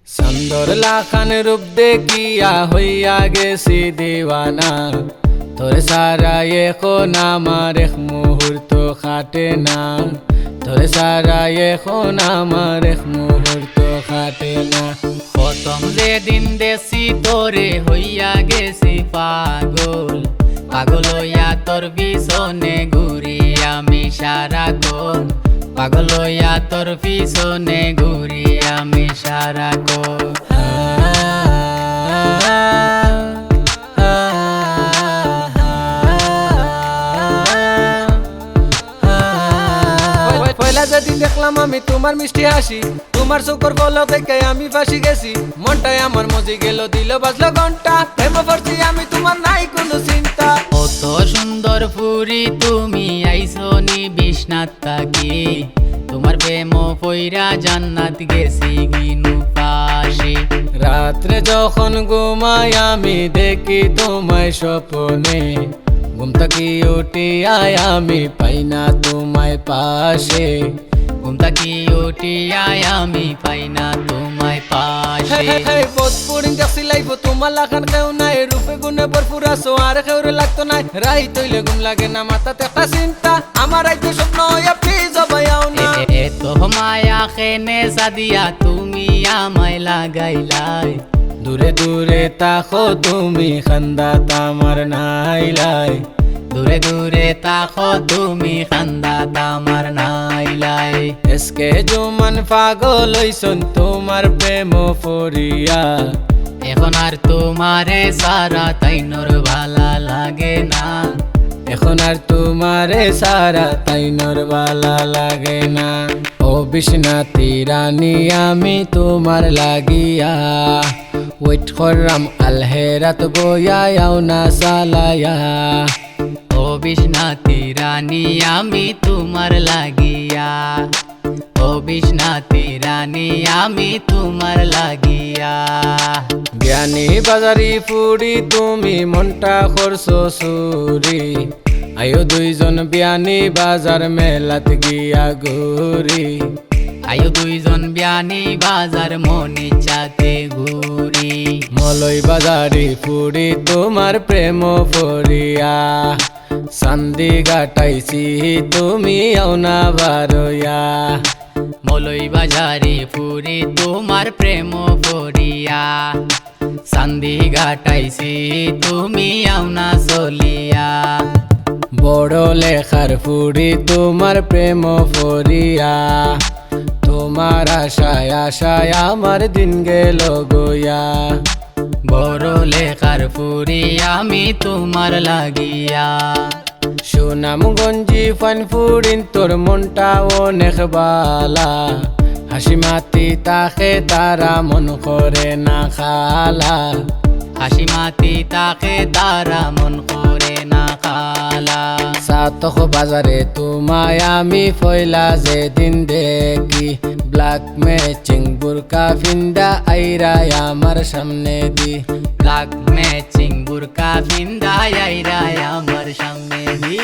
সুন্দর লাখান রূপ দেখিয়া হইয়া গেছি দিওয়ানা। তোর সারা এখন আমার এক মুহূর্ত খাটে না। তোর সারা এখন আমার এক মুহূর্ত খাটে না। প্রথম যেদিন দেশি তোরে হইয়া গেছি পাগল, পাগল হইয়া তোর পিছনে ঘুরি আমি সারাক্ষণ, পাগল হইয়া তোর পিছনে ঘুরি আমি সারাক্ষণ। পয়লা যেদিন দেখলাম আমি তোমার মিষ্টি হাসি, তোমার চোখের বলো থেকে আমি ফাঁসি গেছি। মনটাই আমার মজি গেল, দিল বাজলো ঘন্টা, প্রেম করছি আমি তোমার নাই কোনো চিন্তা। কত সুন্দর ফুরি তুমি আইসো নি বিশ্বনাথ থাকি, তোমার প্রেম পইরা জান্নাত গেছি গিনু পাশে। রাত্রে যখন ঘুমাই আমি দেখি তোমায় স্বপ্নে, ঘুম থাকি উঠি আয় আমি পাই না তোমায় পাশে। ঘুম থাকি উঠি আয় আমি পাই না তোমায় পাশে। বোধপুরিং দেখছি লাইব তোমার লাখান কেউ নাই, রূপে গুণে ভরপুর আছো আর কেউরে লাগতো নাই। রাই তৈলে ঘুম লাগে না, মাথাতে একটা চিন্তা, আমার আইতো স্বপ্ন হইয়া প্লিজ অবায়াও না। এত মায়া খেনে সাদিয়া তুমি আমায় লাগাইলাই, দূরে দূরে তাকো তুমি খান্দা তামার নাইলাই। দূরে দূরে তাকো তুমি খান্দা তামার নাইলাই। এসকে জুমান পাগল হইছন তোমার প্রেম ফরিয়া, এখন আর তোমারে সারা তাইনর ভালা লাগে না। এখন আর তোমারে সারা তাইনর বালা লাগে না। ও বিশ্বনাথী রানী আমি তোমার লাগিয়া, ওয়েট করলাম আলহেরাত বইয়া আও না সালায়া। ও বিশ্বনাথী রানী আমি তোমার লাগিয়া, ও বিশ্বনাথী রানী আমি তোমার লাগিয়া। জ্ঞানী বাজারি ফুড়ি তুমি মনটা করছো চুরি, আয়ো দুইজন বিয়ানি বাজার মেলাত গিয়া ঘুরি। আয়ো দুইজন বিয়ানি বাজার মনে চাতে ঘুরি। মলই বাজারি ফুড়ি তোমার প্রেম ফরিয়া, চান্দি গাটাইছি তুমি আও না বারয়া। মলই বাজারে ফুরি তোমার প্রেম ফরিয়া, সান্দি ঘাটাইছি তুমি আওনা চলিয়া। বড় লেখার ফুড়ি তোমার প্রেম ফরিয়া, তোমার আশায় আশায় আমার দিন গেল গয়া। বড় লেখার ফুরি আমি তোমার লাগিয়া। সুনাম গঞ্জি ফান ফুড়িন তোর মনটা অনেক বালা, হাসি মাতি তাকে তারা মন করে না খালা। হাসি মাতি তাকে তারা মন করে না খালা। সাতক বাজারে তোমায় আমি ফয়লা যেদিন দেখি, ব্ল্যাক ম্যাচিং বুরকা ফিন্দা আইরায় আমার সামনে দি। ব্ল্যাক ম্যাচিং বুরকা ফিন্দা আইরায় আমার সামনে দি।